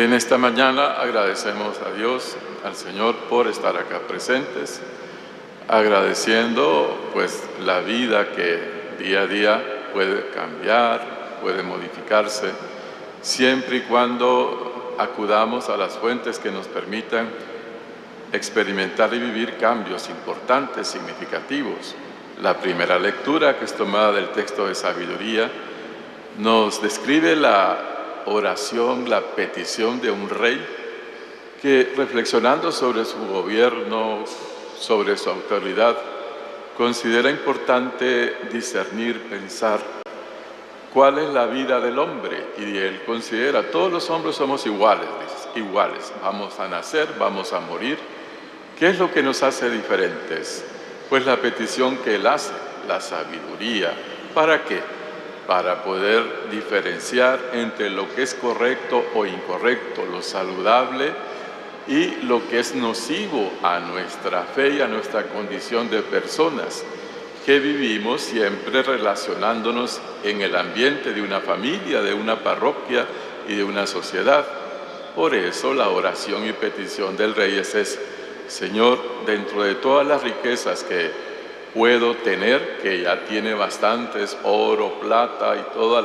En esta mañana agradecemos a Dios, al Señor, por estar acá presentes, agradeciendo pues la vida que día a día puede cambiar, puede modificarse, siempre y cuando acudamos a las fuentes que nos permitan experimentar y vivir cambios importantes, significativos. La primera lectura, que es tomada del texto de sabiduría, nos describe la oración, la petición de un rey que, reflexionando sobre su gobierno, sobre su autoridad, considera importante discernir, pensar cuál es la vida del hombre. Y él considera, todos los hombres somos iguales, iguales. Vamos a nacer, vamos a morir. ¿Qué es lo que nos hace diferentes? Pues la petición que él hace, la sabiduría. ¿Para qué? Para poder diferenciar entre lo que es correcto o incorrecto, lo saludable y lo que es nocivo a nuestra fe y a nuestra condición de personas que vivimos siempre relacionándonos en el ambiente de una familia, de una parroquia y de una sociedad. Por eso la oración y petición del rey es: Señor, dentro de todas las riquezas que puedo tener, que ya tiene bastantes, oro, plata y todo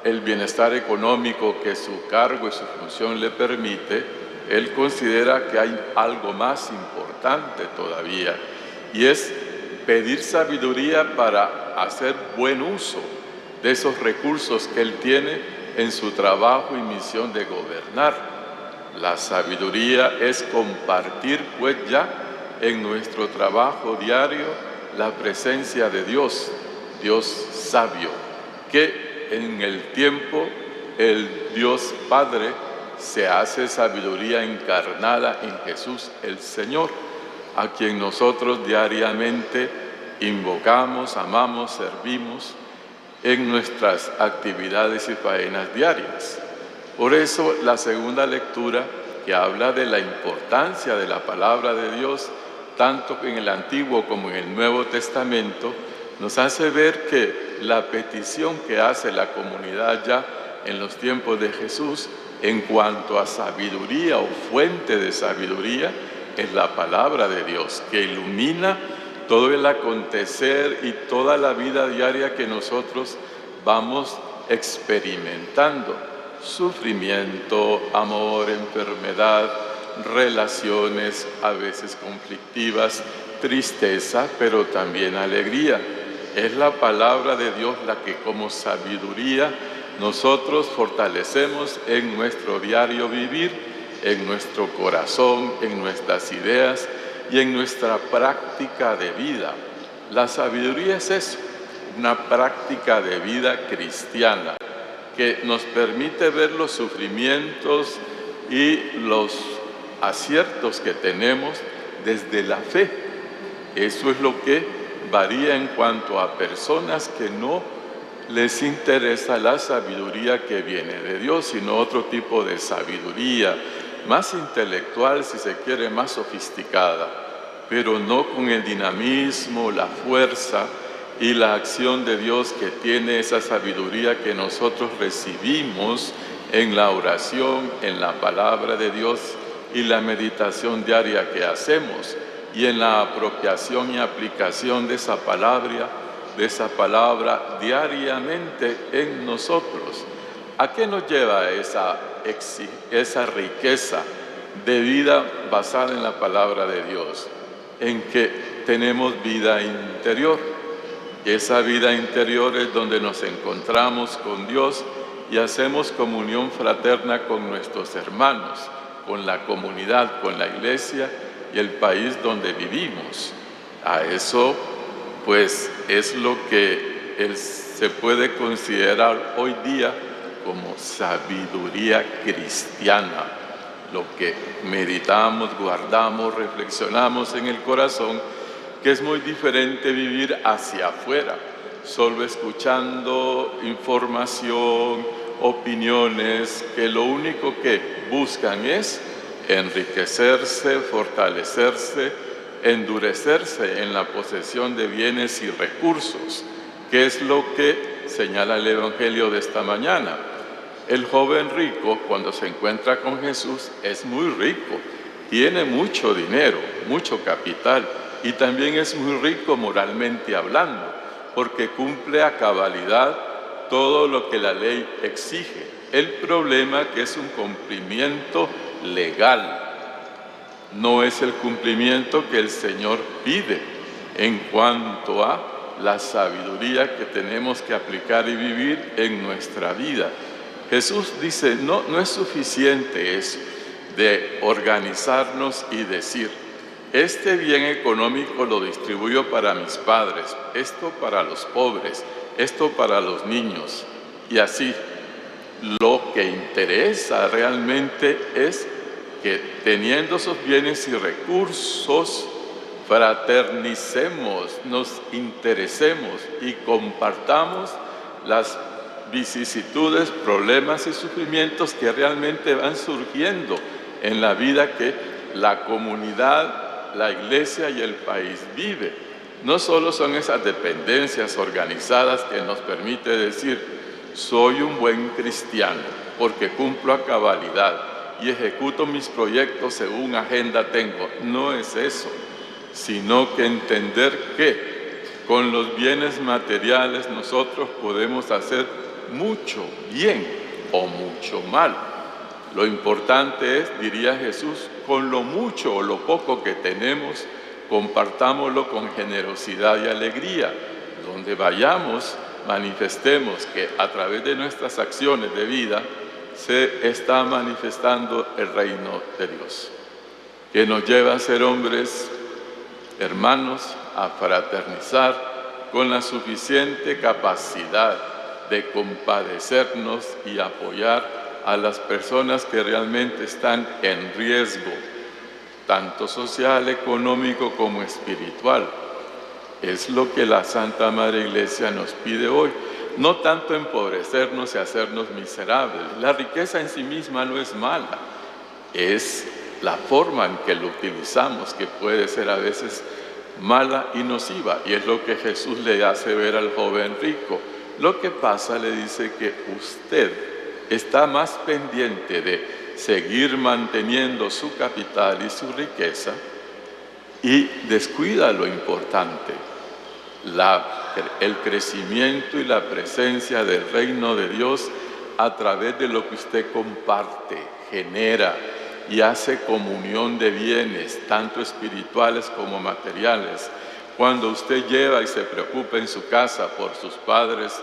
el bienestar económico que su cargo y su función le permite, él considera que hay algo más importante todavía, y es pedir sabiduría para hacer buen uso de esos recursos que él tiene en su trabajo y misión de gobernar. La sabiduría es compartir pues ya en nuestro trabajo diario la presencia de Dios, Dios sabio, que en el tiempo el Dios Padre se hace sabiduría encarnada en Jesús el Señor, a quien nosotros diariamente invocamos, amamos, servimos en nuestras actividades y faenas diarias. Por eso la segunda lectura, que habla de la importancia de la palabra de Dios, tanto en el Antiguo como en el Nuevo Testamento, nos hace ver que la petición que hace la comunidad ya en los tiempos de Jesús en cuanto a sabiduría o fuente de sabiduría es la palabra de Dios, que ilumina todo el acontecer y toda la vida diaria que nosotros vamos experimentando. Sufrimiento, amor, enfermedad, relaciones a veces conflictivas, tristeza, pero también alegría. Es la palabra de Dios la que como sabiduría nosotros fortalecemos en nuestro diario vivir, en nuestro corazón, en nuestras ideas y en nuestra práctica de vida. La sabiduría es eso, una práctica de vida cristiana que nos permite ver los sufrimientos y los aciertos que tenemos desde la fe. Eso es lo que varía en cuanto a personas que no les interesa la sabiduría que viene de Dios, sino otro tipo de sabiduría, más intelectual, si se quiere, más sofisticada, pero no con el dinamismo, la fuerza y la acción de Dios que tiene esa sabiduría que nosotros recibimos en la oración, en la palabra de Dios y la meditación diaria que hacemos, y en la apropiación y aplicación de esa palabra diariamente en nosotros. ¿A qué nos lleva esa riqueza de vida basada en la palabra de Dios? En que tenemos vida interior. Esa vida interior es donde nos encontramos con Dios y hacemos comunión fraterna con nuestros hermanos, con la comunidad, con la iglesia y el país donde vivimos. A eso, pues, es lo que se puede considerar hoy día como sabiduría cristiana, lo que meditamos, guardamos, reflexionamos en el corazón, que es muy diferente vivir hacia afuera, solo escuchando información, opiniones, que lo único que buscan es enriquecerse, fortalecerse, endurecerse en la posesión de bienes y recursos, que es lo que señala el Evangelio de esta mañana. El joven rico, cuando se encuentra con Jesús, es muy rico, tiene mucho dinero, mucho capital, y también es muy rico moralmente hablando, porque cumple a cabalidad todo lo que la ley exige. El problema es que es un cumplimiento legal, no es el cumplimiento que el Señor pide en cuanto a la sabiduría que tenemos que aplicar y vivir en nuestra vida. Jesús dice, no es suficiente eso de organizarnos y decir, este bien económico lo distribuyo para mis padres, esto para los pobres, esto para los niños, y así. Lo que interesa realmente es que teniendo esos bienes y recursos, fraternicemos, nos interesemos y compartamos las vicisitudes, problemas y sufrimientos que realmente van surgiendo en la vida que la comunidad, la iglesia y el país vive. No solo son esas dependencias organizadas que nos permite decir, soy un buen cristiano porque cumplo a cabalidad y ejecuto mis proyectos según agenda tengo. No es eso, sino que entender que con los bienes materiales nosotros podemos hacer mucho bien o mucho mal. Lo importante es, diría Jesús, con lo mucho o lo poco que tenemos, compartámoslo con generosidad y alegría. Donde vayamos, manifestemos que a través de nuestras acciones de vida se está manifestando el reino de Dios, que nos lleva a ser hombres, hermanos, a fraternizar con la suficiente capacidad de compadecernos y apoyar a las personas que realmente están en riesgo, tanto social, económico como espiritual. Es lo que la Santa Madre Iglesia nos pide hoy. No tanto empobrecernos y hacernos miserables. La riqueza en sí misma no es mala. Es la forma en que lo utilizamos que puede ser a veces mala y nociva. Y es lo que Jesús le hace ver al joven rico. Lo que pasa, le dice que usted está más pendiente de seguir manteniendo su capital y su riqueza y descuida lo importante, el crecimiento y la presencia del reino de Dios a través de lo que usted comparte, genera y hace comunión de bienes, tanto espirituales como materiales. Cuando usted lleva y se preocupa en su casa por sus padres,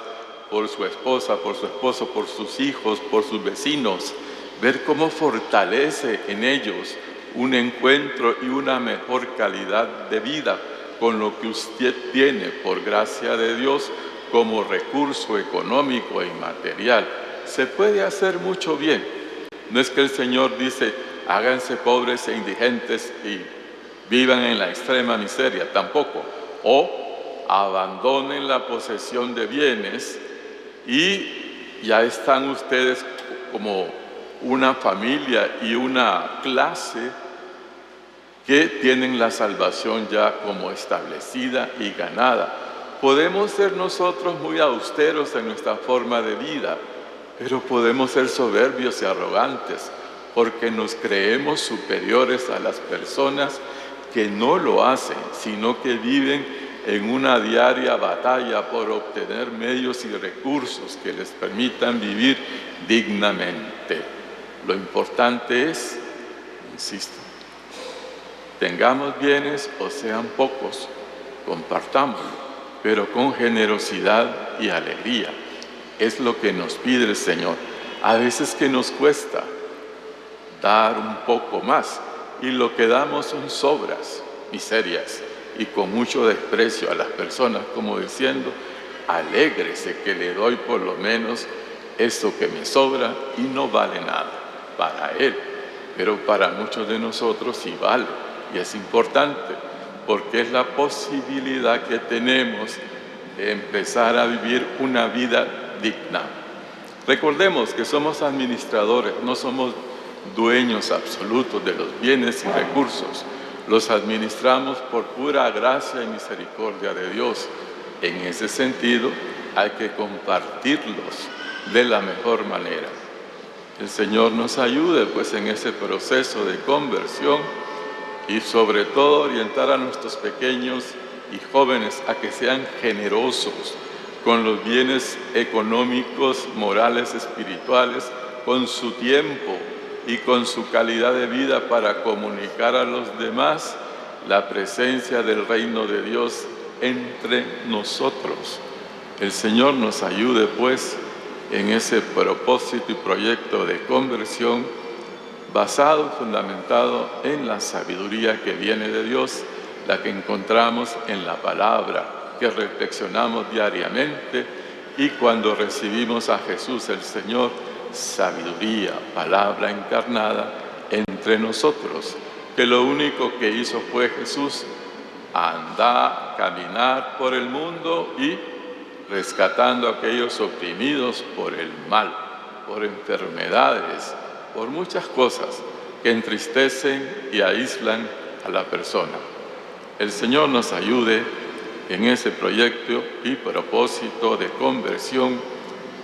por su esposa, por su esposo, por sus hijos, por sus vecinos, ver cómo fortalece en ellos un encuentro y una mejor calidad de vida con lo que usted tiene por gracia de Dios como recurso económico y material. Se puede hacer mucho bien. No es que el Señor dice, háganse pobres e indigentes y vivan en la extrema miseria, tampoco. O abandonen la posesión de bienes y ya están ustedes como una familia y una clase que tienen la salvación ya como establecida y ganada. Podemos ser nosotros muy austeros en nuestra forma de vida, pero podemos ser soberbios y arrogantes porque nos creemos superiores a las personas que no lo hacen, sino que viven en una diaria batalla por obtener medios y recursos que les permitan vivir dignamente. Lo importante es, insisto, tengamos bienes o sean pocos, compartámoslo, pero con generosidad y alegría. Es lo que nos pide el Señor. A veces que nos cuesta dar un poco más y lo que damos son sobras, miserias y con mucho desprecio a las personas, como diciendo, alégrese que le doy por lo menos esto que me sobra y no vale nada para él, pero para muchos de nosotros sí vale. Y es importante porque es la posibilidad que tenemos de empezar a vivir una vida digna. Recordemos que somos administradores, no somos dueños absolutos de los bienes y recursos. Los administramos por pura gracia y misericordia de Dios. En ese sentido, hay que compartirlos de la mejor manera. El Señor nos ayude pues en ese proceso de conversión y sobre todo orientar a nuestros pequeños y jóvenes a que sean generosos con los bienes económicos, morales, espirituales, con su tiempo y con su calidad de vida para comunicar a los demás la presencia del reino de Dios entre nosotros. El Señor nos ayude pues en ese propósito y proyecto de conversión basado, fundamentado en la sabiduría que viene de Dios, la que encontramos en la palabra, que reflexionamos diariamente, y cuando recibimos a Jesús el Señor, sabiduría, palabra encarnada entre nosotros, que lo único que hizo fue Jesús andar, caminar por el mundo y rescatando a aquellos oprimidos por el mal, por enfermedades, por muchas cosas que entristecen y aíslan a la persona. El Señor nos ayude en ese proyecto y propósito de conversión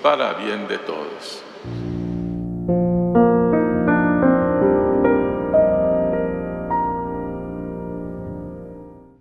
para bien de todos.